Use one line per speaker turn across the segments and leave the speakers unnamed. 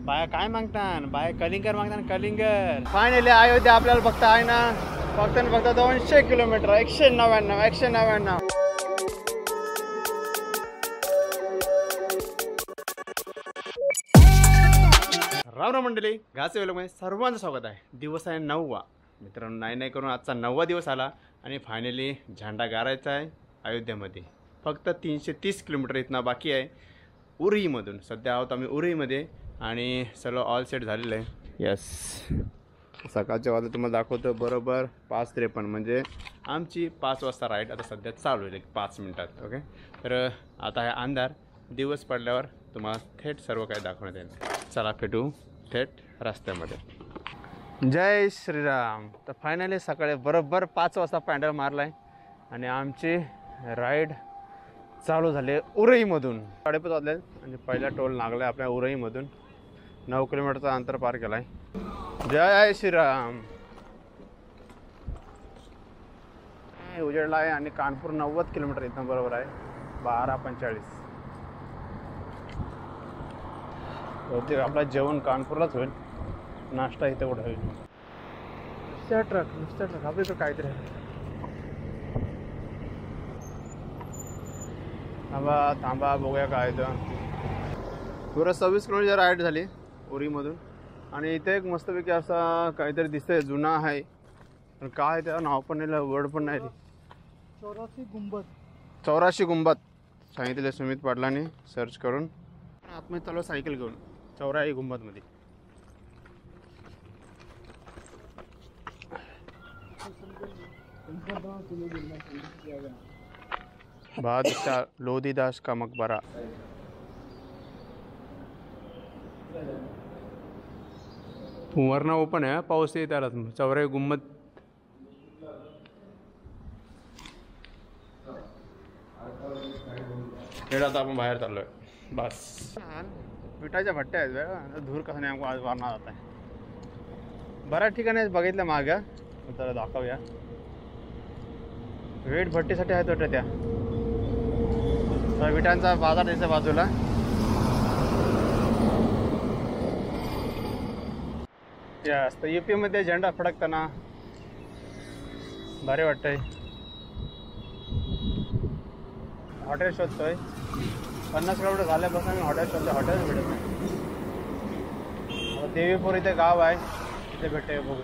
बाया काय मागतात? बाया कलिंगर मागतात, कलिंगर. फायनली अयोध्या आपल्याला फक्त आहे ना, फक्त 200 किलोमीटर. 199. राम मंडळी, घासे वेळेमध्ये सर्वांचं स्वागत आहे. दिवस आहे 9वा. मित्रांनो, नाही करून आजचा 9वा दिवस आला आणि फायनली झेंडा गारायचा आहे अयोध्येमध्ये. फक्त 330 किलोमीटर इथनं बाकी आहे उरीमधून. सध्या आहोत आम्ही उरीमध्ये आणि सर्व ऑल सेट झालेलं आहे. यस, सकाळच्या वाजता तुम्हाला दाखवतो बरोबर 5:53, म्हणजे आमची 5 वाजता राईड आता सध्या चालू आहे 5 मिनटात. ओके, तर आता आहे अंधार. दिवस पडल्यावर तुम्हाला थेट सर्व काही दाखवण्यात येईल. चला भेटू थेट रस्त्यामध्ये. जय श्रीराम. तर फायनली सकाळी बरोबर 5 वाजता पॅन्डल मारला आहे आणि आमची राईड चालू झाली उरईमधून. 5:30 वाजले आणि पहिला टोल लागला आहे आपल्या उरईमधून. 9 किलोमीटरचा अंतर पार केला आहे. जय श्रीराम. उजेडला आहे आणि कानपूर 90 किलोमीटर इथं बरोबर आहे. 12:45. बहुतेक आपला जेवण कानपूरलाच होईल, नाश्ता इथे कुठं होईल. नुसत्या ट्रक आपल्या इथं काहीतरी थांबा बघूया काय तर. पुरं 26 किलोमीटर राईड झाली उरीमधून आणि इथे एक मस्तपैकी असा काहीतरी दिसतंय, जुना आहे पण काय त्याचं नाव पण नाही, वर्ड पण नाही. 84 गुंबद सांगितले सुमित पाटलांनी सर्च करून. आतमध्ये चालू सायकल घेऊन 84 गुंबदमध्ये. बादशाह लोधीदास का मकबरा. वरनं ओपन आहे, पाऊस येत आला. 84 गुंबद. आता आपण बाहेर चाललोय. बस विटाच्या भट्ट्या आहेत. धूर कसं नाही आज वारणार जात आहे. बऱ्याच ठिकाणी बघितलं मागं, तर दाखवूया. वीट भट्टीसाठी आहेत वाटतं त्या. विटांचा बाजार त्याच्या बाजूला. यस, तर UP मध्ये झेंडा फडकताना भारी वाटतंय. हॉटेल शोधतोय. 50 किलोमीटर झाल्यापासून आम्ही हॉटेल शोधतो, हॉटेल भेटत नाही. देवीपूर इथे गाव आहे, तिथे भेटते बघू.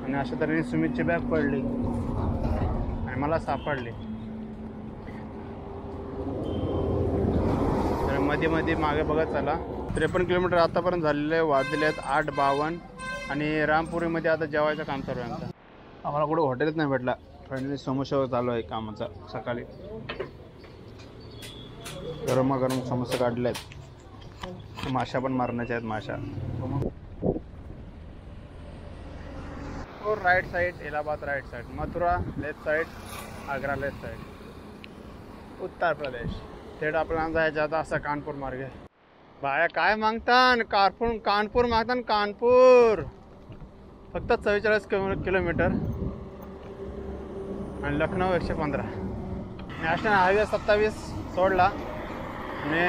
आणि अशा तऱ्हेने सुमितची बॅग पडली आणि मला सापडली. तर मध्ये मागे बघत चला. 53 किलोमीटर आतापर्यंत झालेले आहे. वाजलेले आहेत 8:52 आणि रामपुरीमध्ये आता जेवायचं काम चालू आहे आमचं. आम्हाला कुठं हॉटेलच नाही भेटला. फायनली समोसा चालू आहे कामाचा. सकाळी गरमागरम समोसे काढले आहेत. माशा पण मारण्याच्या आहेत. माशा. और right side Allahabad, right side Mathura, left side Agra, left side Uttar Pradesh. थेट आपल्याला जायचं आता असं कानपूर मार्गे. बाया काय मागतात? कानपूर मागतात. कानपूर फक्त 44 किलोमीटर आणि लखनौ 115. नॅशनल हायवे 27 सोडला आणि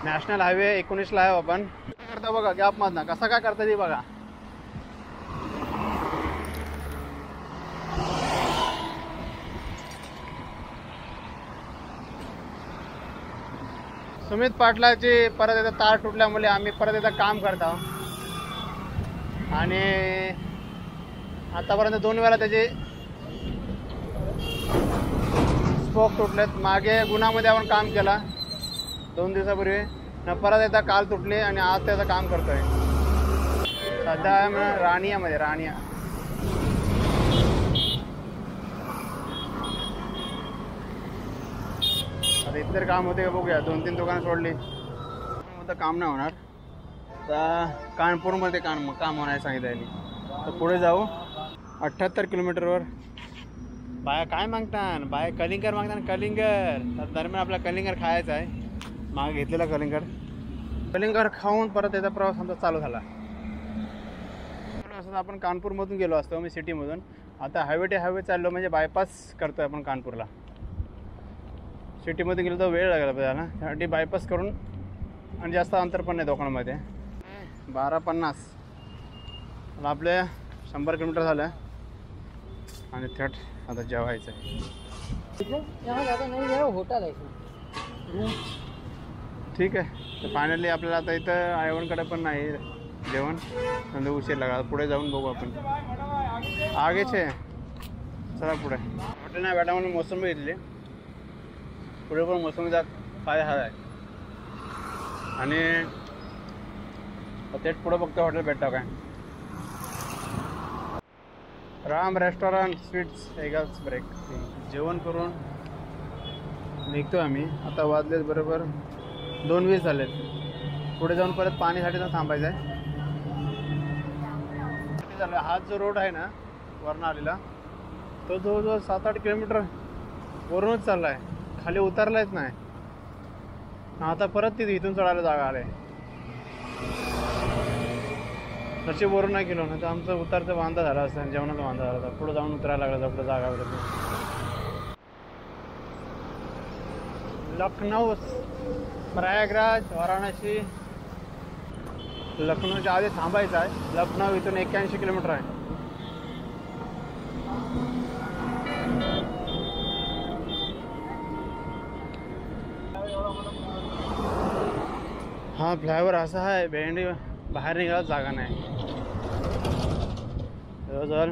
नॅशनल हायवे 19ला आहे. आपण करता बघा गॅपमधनं कसा काय करता ती बघा. सुमित पाटलाची परत एकदा तार तुटल्यामुळे आम्ही परत एकदा काम करतो आणि आतापर्यंत 2 वेळा त्याचे स्पोक तुटलेत. मागे गुन्हामध्ये आपण काम केला 2 दिवसापूर्वी, परत एकदा काल तुटले आणि आज त्याचं काम करतोय. सध्या राणियामध्ये राणिया. आता इतर काम होते का बघूया. 2-3 दुकानं सोडली तर काम नाही होणार. आता कानपूरमध्ये काम होणार सांगितलं यांनी. तर पुढे जाऊ. 78 किलोमीटरवर. बाया काय मागतात? बाया कलिंगर मागतात, कलिंगर. तर दरम्यान आपला कलिंगर खायचा आहे. मागे घेतलेला कलिंगर खाऊन परत याचा प्रवास आमचा चालू झाला. असं आपण कानपूरमधून गेलो असतो मी सिटीमधून. आता हायवे टू हायवे चाललो, म्हणजे बायपास करतोय आपण कानपूरला. सिटीमध्ये गेलो तर वेळ लागला त्याला, त्यासाठी बायपास करून, आणि जास्त अंतर पण नाही दोघांमध्ये. 12:50 आपले 100 किलोमीटर झालं आणि थेट आता जेवायचं आहे. ठीक आहे. तर फायनली आपल्याला आता इथं आयवनकडे पण नाही जेवण, नंतर उशीर लागला. पुढे जाऊन बघू आपण. आगेचे चला पुढे. हॉटेल नाही भेटा म्हणून मोसंबी घेतली. पुढे पण मोसंबीचा काय हा आहे, आणि थेट पुढं बघतो हॉटेल भेटतं काय. राम रेस्टॉरंट स्वीट्स एगल्स ब्रेक. जेवण करून निघतो आम्ही. आता वाजलेत बरोबर 2:20 झालेत. पुढे जाऊन परत पाणीसाठी तर थांबायचं आहे. झालं हा जो रोड आहे ना वरून आलेला, तो जवळजवळ 7-8 किलोमीटर वरूनच चालला आहे, खाली उतरलाच नाही. आता परत तिथे इथून चढायला जागा आले. नशीब वरून नाही गेलो ना तर आमचं उतरचं वांदा झाला असतं, जेवणाचा वांदा झाला होता. पुढे जाऊन उतरायला लागला पुढे जागा वगैरे. लखनऊ, प्रयागराज, वाराणसी. लखनऊच्या आधी थांबायचं आहे. लखनऊ इथून 81 किलोमीटर आहे. हा फ्लायओव्हर असा आहे, भेंडी बाहेर निघायला जागा नाही. जवळजवळ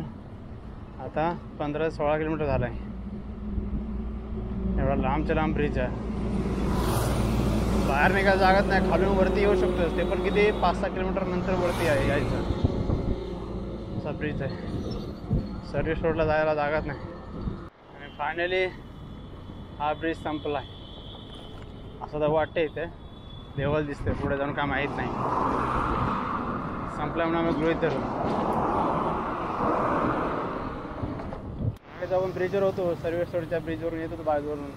आता 15-16 किलोमीटर झालं आहे. एवढा लांबच्या लांब ब्रिज आहे. बाहेर निघायला जागाच नाही. खालून वरती येऊ शकतो, ते पण किती 5-6 किलोमीटर नंतर वरती आहे यायचं. असा ब्रिज आहे. सर्व्हिस रोडला जायला जागाच नाही. आणि फायनली हा ब्रिज संपला आहे असं तर वाटतं. इथे लेवल दिसते, पुढे जाऊन काय माहीत नाही. संपल्यामुळे आम्ही गृहीत धरू. जाऊन ब्रिजवर होतो, सर्व्हिस रोडच्या ब्रिजवरून येत होतो बाजूवरून.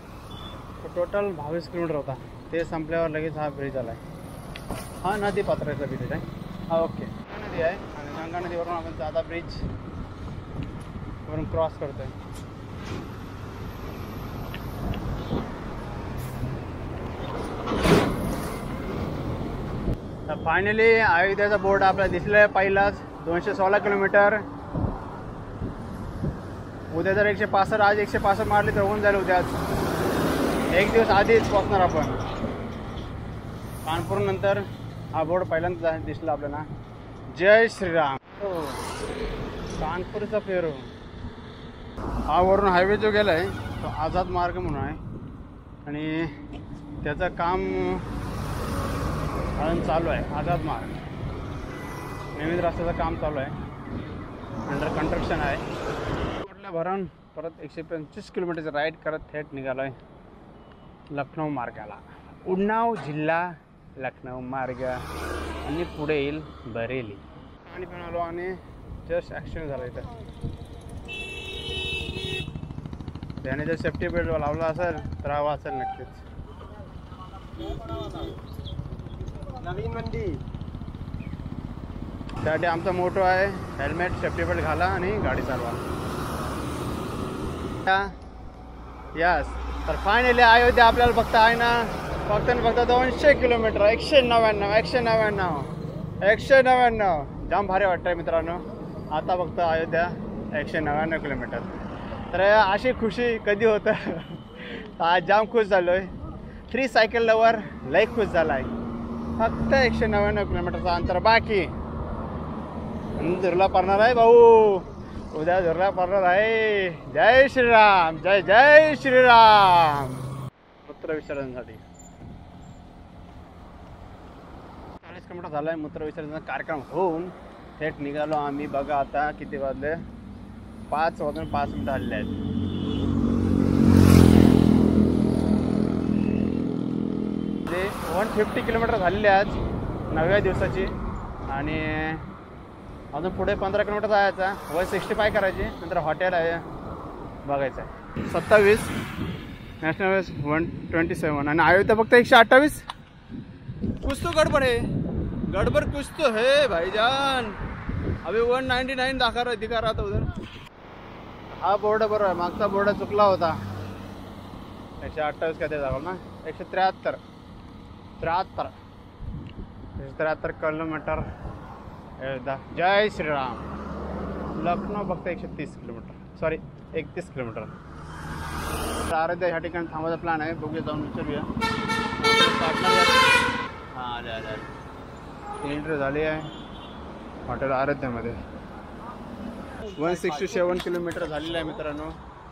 तो टोटल 22 किलोमीटर होता. ते संपल्यावर लगेच हा ब्रिज आला आहे. हा नदी पात्राचा ब्रिज आहे. हा ओके नदी आहे. आणि गंगा नदीवरून आपण जादा ब्रिज वरून क्रॉस करतो आहे. फायनली अयोध्याचा बोर्ड आपल्याला दिसला आहे पहिलाच. 216 किलोमीटर. उद्या जर 165, आज 165 मारली तर होऊन जाईल उद्याच. एक दिवस आधीच पोहोचणार आपण. कानपूर नंतर हा बोर्ड पहिल्यांदा दिसला आपल्याला. जय श्रीराम. हो, कानपूरचा पेरू. हा वरून हायवे जो गेला आहे तो आझाद मार्ग म्हणून आहे, आणि त्याचं काम अजून चालू आहे. आझाद मार्ग नवीन रस्त्याचं काम चालू आहे, अंडर कन्स्ट्रक्शन आहे. कुठल्या भरून परत 125 किलोमीटरचं राईड करत थेट निघालो आहे लखनऊ मार्गाला. उन्नाव जिल्हा लखनऊ मार्ग, आणि पुढे येईल बरेली. पाणी पिऊन आलो आणि जस्ट ॲक्सिडेंट झाला इथं. त्याने जर सेफ्टी बेल्ट लावला असेल तर हा वाचेल नक्कीच. नवीन मंदी त्यासाठी आमचा मोटो आहे, हेल्मेट सेफ्टी बेल्ट घाला आणि गाडी चालवा. यस. तर फायनली अयोध्या आपल्याला फक्त आहे ना, फक्त 200 किलोमीटर. 199 जाम भारी वाटतं आहे मित्रांनो. आता फक्त अयोध्या 199 किलोमीटर. तर अशी खुशी कधी होतं. आज जाम खुश झालो आहे. फ्री सायकल लवर लई खुश झाला आहे. फक्त 199 किलोमीटरचा अंतर बाकी. झुरला पडणार आहे भाऊ, उद्या झुरला पडणार आहे. जय श्रीराम, जय जय श्रीराम. मूत्र विसर्जनासाठी 40 किलोमीटर झाला आहे. मूत्र विसर्जनाचा कार्यक्रम होऊन थेट निघालो आम्ही. बघा आता किती वाजले, 5 वाजून 5 मिनिटं हल्ले आहेत. 150 किलोमीटर झालेली आज 9व्या दिवसाची. आणि अजून पुढे 15 किलोमीटर जायचा. 165 करायची, नंतर हॉटेल आहे बघायचं आहे. 27 नॅशनल हायवे 127 आणि अयोध्या फक्त 128. कुछ तो गडबड है, गडबड कुछ तो है भाईजान. अभी 199 दिखा रहा था उधर. हा बोर्ड बरोबर आहे, मागचा बोर्ड चुकला होता. 128 काय ते जावं ना 173 किलोमीटर अयोध्या. जय श्रीराम. लखनौ फक्त 130 किलोमीटर, सॉरी 31 किलोमीटर. तर अयोध्या ह्या ठिकाणी थांबायचा प्लॅन आहे. बघूया, जाऊन विचारूया. हां आले. एंट्री झाली आहे हॉटेल आराध्यामध्ये. 167 किलोमीटर झालेलं आहे मित्रांनो.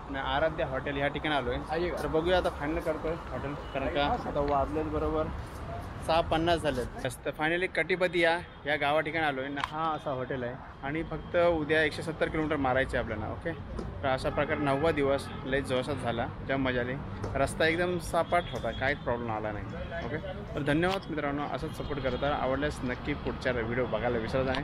आणि आराध्या हॉटेल ह्या ठिकाणी आलो आहे. तर बघूया आता फायनल करतो आहे हॉटेल, कारण का आता वाजलेत बरोबर 6:50 झालेत. तर फायनली कटिपती या गावा ठिकाणी आलो आहे ना. हा असा हॉटेल आहे आणि फक्त उद्या 170 किलोमीटर मारायचे आपल्याला. ओके, तर अशा प्रकारे 9वा दिवस लय जोशात झाला, जाम मजा आली. रस्ता एकदम सपाट होता, काहीच प्रॉब्लेम आला नाही. ओके, तर धन्यवाद मित्रांनो, असंच सपोर्ट करता. आवडल्यास नक्की पुढच्या व्हिडिओ बघायला विसरत नाही.